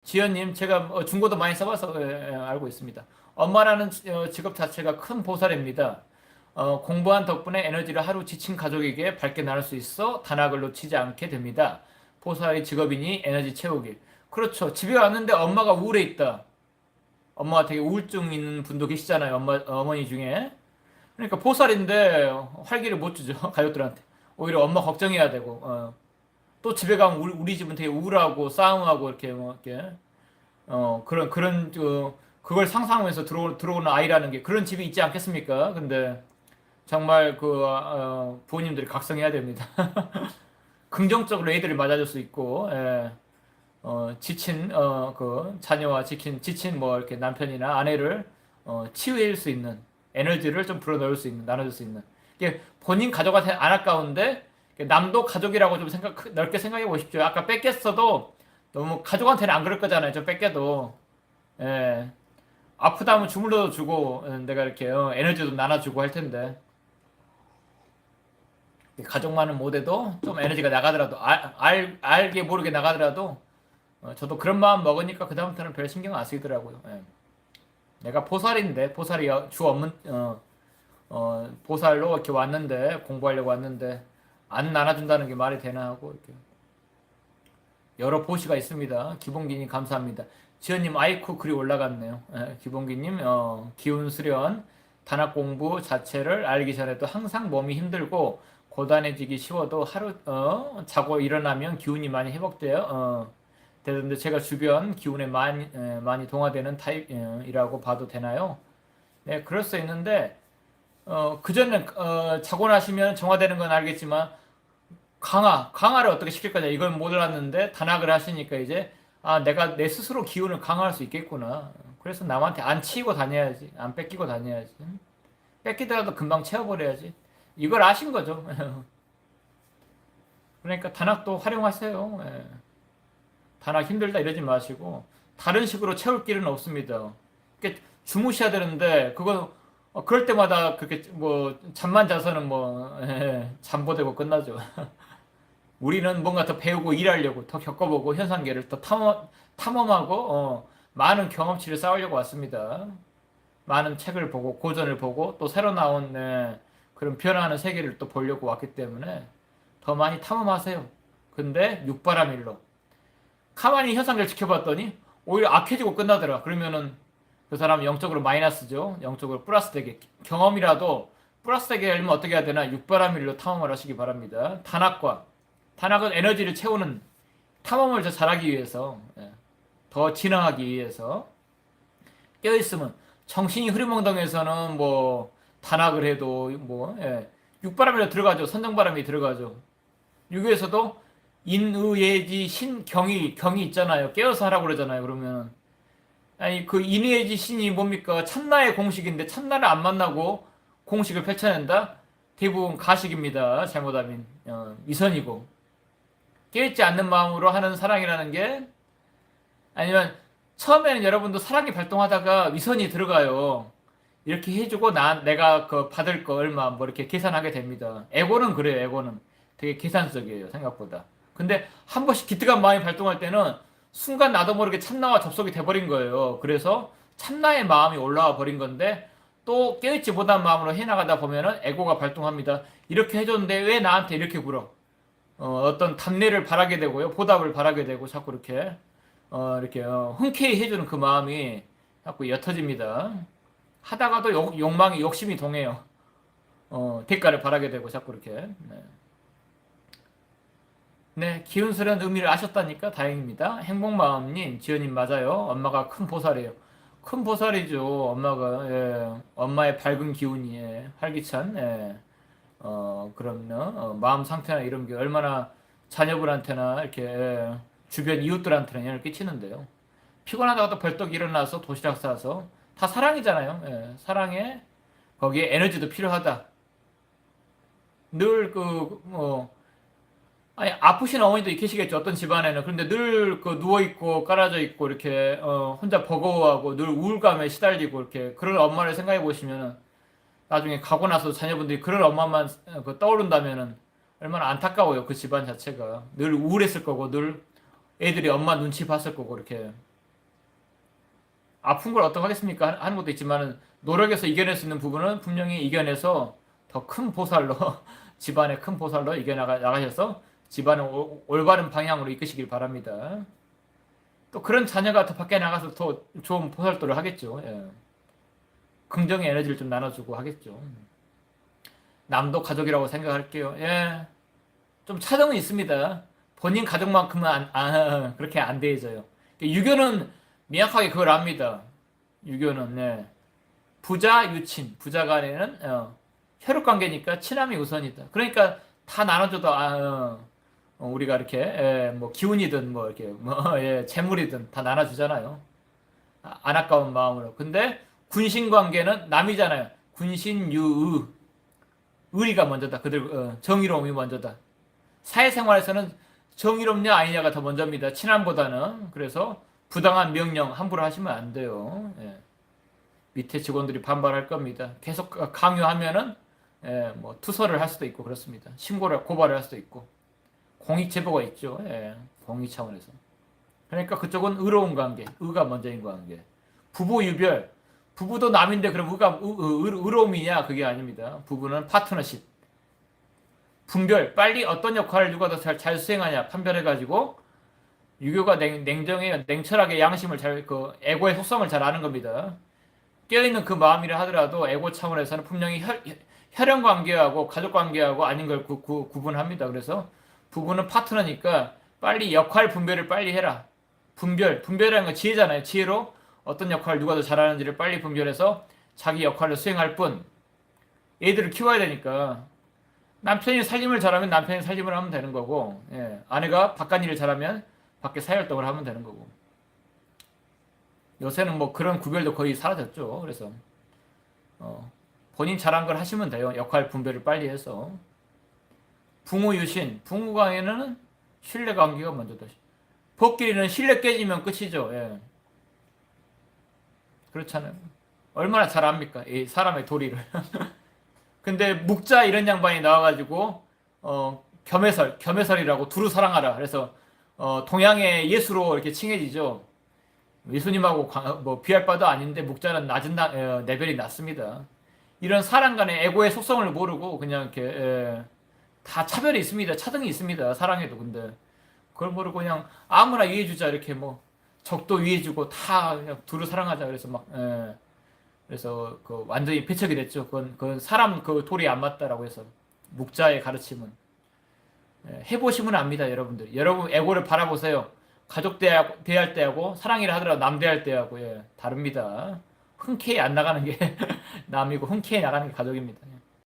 지연님, 제가 중고도 많이 써봐서 알고 있습니다. 엄마라는 직업 자체가 큰 보살입니다. 공부한 덕분에 에너지를 하루 지친 가족에게 밝게 나눌 수 있어 단학을 놓치지 않게 됩니다. 보살의 직업이니 에너지 채우기. 그렇죠. 집에 왔는데 엄마가 우울해 있다. 엄마가 되게 우울증 있는 분도 계시잖아요. 어머니 중에. 그러니까 보살인데 활기를 못 주죠. 가족들한테. 오히려 엄마 걱정해야 되고. 또 집에 가면 우리 집은 되게 우울하고 싸움하고 이렇게 뭐 이렇게 그런 그걸 상상하면서 들어오는 아이라는 게 그런 집이 있지 않겠습니까? 근데 정말 부모님들이 각성해야 됩니다. 긍정적으로 애들을 맞아줄 수 있고, 예. 지친 그 자녀와 지친 뭐 이렇게 남편이나 아내를 치유해줄 수 있는 에너지를 좀 불어넣을 수 있는 나눠줄 수 있는 이게 본인 가족한테 안 아까운데 남도 가족이라고 좀 넓게 생각해 보십시오. 아까 뺏겼어도 너무 가족한테는 안 그럴 거잖아요. 좀 뺏겨도 예. 아프다면 주물러도 주고 내가 이렇게 에너지도 나눠주고 할 텐데 가족만은 못해도 좀 에너지가 나가더라도 알게 모르게 나가더라도 저도 그런 마음 먹으니까 그다음부터는 별 신경 안 쓰이더라고요. 예. 내가 보살인데 보살이 주 업무 보살로 이렇게 왔는데 공부하려고 왔는데 안 나눠준다는 게 말이 되나 하고 이렇게 여러 보시가 있습니다. 기본기님 감사합니다. 지연님 아이쿠 글이 올라갔네요. 예, 기본기님 기운 수련 단학 공부 자체를 알기 전에도 항상 몸이 힘들고 고단해지기 쉬워도 하루 자고 일어나면 기운이 많이 회복돼요. 되는데 제가 주변 기운에 많이 동화되는 타입이라고 봐도 되나요? 네, 그럴 수 있는데 그전에 자고 나시면 정화되는 건 알겠지만 강화를 어떻게 시킬 거냐 이걸 몰랐는데 단학을 하시니까 이제 내가 내 스스로 기운을 강화할 수 있겠구나. 그래서 남한테 안 치이고 다녀야지, 안 뺏기고 다녀야지. 뺏기더라도 금방 채워버려야지. 이걸 아신 거죠. 그러니까 단학도 활용하세요. 예. 단학 힘들다 이러지 마시고 다른 식으로 채울 길은 없습니다. 그러니까 주무셔야 되는데 그거 그럴 때마다 그렇게 뭐 잠만 자서는 뭐 잠보대고 끝나죠. 우리는 뭔가 더 배우고 일하려고 더 겪어보고 현상계를 더 탐험하고 많은 경험치를 쌓으려고 왔습니다. 많은 책을 보고 고전을 보고 또 새로 나온 그런 변화하는 세계를 또 보려고 왔기 때문에 더 많이 탐험하세요. 근데 육바라밀로 가만히 현상계를 지켜봤더니 오히려 악해지고 끝나더라. 그러면은 그 사람 영적으로 마이너스죠. 영적으로 플러스 되게 경험이라도 플러스 되게 하려면 어떻게 해야 되나 육바라밀로 탐험을 하시기 바랍니다. 단학은 에너지를 채우는 탐험을 더 잘하기 위해서 더 진화하기 위해서 깨어있으면 정신이 흐리멍덩해서는 뭐 단학을 해도 뭐 육바람이 들어가죠. 선정바람이 들어가죠. 육에서도 인의예지 신경이 있잖아요. 깨어서 하라고 그러잖아요. 그러면 아니 그 인의예지 신이 뭡니까? 참나의 공식인데 참나를 안 만나고 공식을 펼쳐낸다? 대부분 가식입니다. 잘못하면 위선이고 깨어있지 않는 마음으로 하는 사랑이라는 게 아니면 처음에는 여러분도 사랑이 발동하다가 위선이 들어가요. 이렇게 해주고 내가 그 받을 거 얼마 뭐 이렇게 계산하게 됩니다. 에고는 그래요. 에고는 되게 계산적이에요. 생각보다. 근데 한 번씩 기특한 마음이 발동할 때는 순간 나도 모르게 참나와 접속이 돼버린 거예요. 그래서 참나의 마음이 올라와 버린 건데 또 깨어있지 못한 마음으로 해나가다 보면은 에고가 발동합니다. 이렇게 해줬는데 왜 나한테 이렇게 굴어? 어떤 답례를 바라게 되고요. 보답을 바라게 되고 자꾸 이렇게 흔쾌히 해주는 그 마음이 자꾸 옅어집니다. 하다가도 욕심이 동해요. 대가를 바라게 되고 자꾸 이렇게. 네. 네, 기운스러운 의미를 아셨다니까 다행입니다. 행복마음님, 지연님 맞아요. 엄마가 큰 보살이에요. 큰 보살이죠. 엄마가 엄마의 밝은 기운이 활기찬 그런 마음 상태나 이런 게 얼마나 자녀분한테나 이렇게 주변 이웃들한테는 영향을 끼치는데요. 피곤하다가 또 벌떡 일어나서 도시락 싸서 다 사랑이잖아요. 사랑에 거기에 에너지도 필요하다. 늘 아니 아프신 어머니도 계시겠죠. 어떤 집안에는. 그런데 늘 누워 있고 깔아져 있고 이렇게 혼자 버거워하고 늘 우울감에 시달리고 이렇게 그런 엄마를 생각해 보시면은 나중에 가고 나서 자녀분들이 그런 엄마만 떠오른다면은 얼마나 안타까워요. 그 집안 자체가 늘 우울했을 거고 늘 애들이 엄마 눈치 봤을 거고 이렇게 아픈 걸 어떡하겠습니까? 하는 것도 있지만 노력해서 이겨낼 수 있는 부분은 분명히 이겨내서 더 큰 보살로 집안의 큰 보살로 나가셔서 집안을 올바른 방향으로 이끄시길 바랍니다. 또 그런 자녀가 더 밖에 나가서 더 좋은 보살도를 하겠죠. 예. 긍정의 에너지를 좀 나눠주고 하겠죠. 남도 가족이라고 생각할게요. 예. 좀 차등은 있습니다. 본인 가족만큼은 그렇게 안 대해져요. 유교는 명확하게 그걸 압니다. 유교는, 네. 부자, 유친, 부자 간에는, 혈육 관계니까 친함이 우선이다. 그러니까 다 나눠줘도, 우리가 이렇게, 뭐, 기운이든, 뭐, 이렇게, 뭐, 재물이든 다 나눠주잖아요. 안 아까운 마음으로. 근데 군신 관계는 남이잖아요. 군신, 유의. 의리가 먼저다. 그들, 정의로움이 먼저다. 사회생활에서는 정의롭냐 아니냐가 더 먼저입니다. 친함보다는. 그래서 부당한 명령 함부로 하시면 안 돼요. 예. 밑에 직원들이 반발할 겁니다. 계속 강요하면은 뭐 투서를 할 수도 있고 그렇습니다. 고발을 할 수도 있고 공익 제보가 있죠. 예. 공익 차원에서. 그러니까 그쪽은 의로운 관계, 의가 먼저인 관계. 부부 유별, 부부도 남인데 그럼 의로움이냐? 그게 아닙니다. 부부는 파트너십. 분별, 빨리 어떤 역할을 누가 더 잘 수행하냐 판별해가지고 유교가 냉정해요. 냉철하게 양심을 에고의 속성을 잘 아는 겁니다. 깨어있는 그 마음이라 하더라도 에고 차원에서는 분명히 혈연 관계하고 가족 관계하고 아닌 걸 구분합니다. 그래서 부부는 파트너니까 빨리 역할 분별을 빨리 해라. 분별이라는 건 지혜잖아요. 지혜로 어떤 역할을 누가 더 잘하는지를 빨리 분별해서 자기 역할을 수행할 뿐 애들을 키워야 되니까 남편이 살림을 잘하면 남편이 살림을 하면 되는 거고, 예. 아내가 바깥일을 잘하면 밖에 사회활동을 하면 되는 거고. 요새는 뭐 그런 구별도 거의 사라졌죠. 그래서 본인 잘한 걸 하시면 돼요. 역할 분배를 빨리 해서. 부모 유신, 부모 간에는 신뢰 관계가 먼저다. 법끼리는 신뢰 깨지면 끝이죠. 예. 그렇잖아요. 얼마나 잘 압니까? 이 사람의 도리를. 근데 묵자 이런 양반이 나와가지고 겸해설이라고 두루 사랑하라. 그래서 동양의 예수로 이렇게 칭해지죠. 예수님하고 뭐 비할 바도 아닌데 묵자는 낮은 레벨이 낮습니다. 이런 사람 간의 에고의 속성을 모르고 그냥 이렇게 다 차별이 있습니다. 차등이 있습니다. 사랑해도. 근데 그걸 모르고 그냥 아무나 이해해주자 이렇게 뭐 적도 이해해주고 다 그냥 두루 사랑하자. 그래서 막 그래서 그 완전히 배척이 됐죠. 그건 사람 그 도리에 안 맞다라고 해서 묵자의 가르침은 해보시면 압니다, 여러분들. 여러분 에고를 바라보세요. 가족 대할 때하고 사랑이라 하더라도 남 대할 때하고 다릅니다. 흔쾌히 안 나가는 게 남이고 흔쾌히 나가는 게 가족입니다.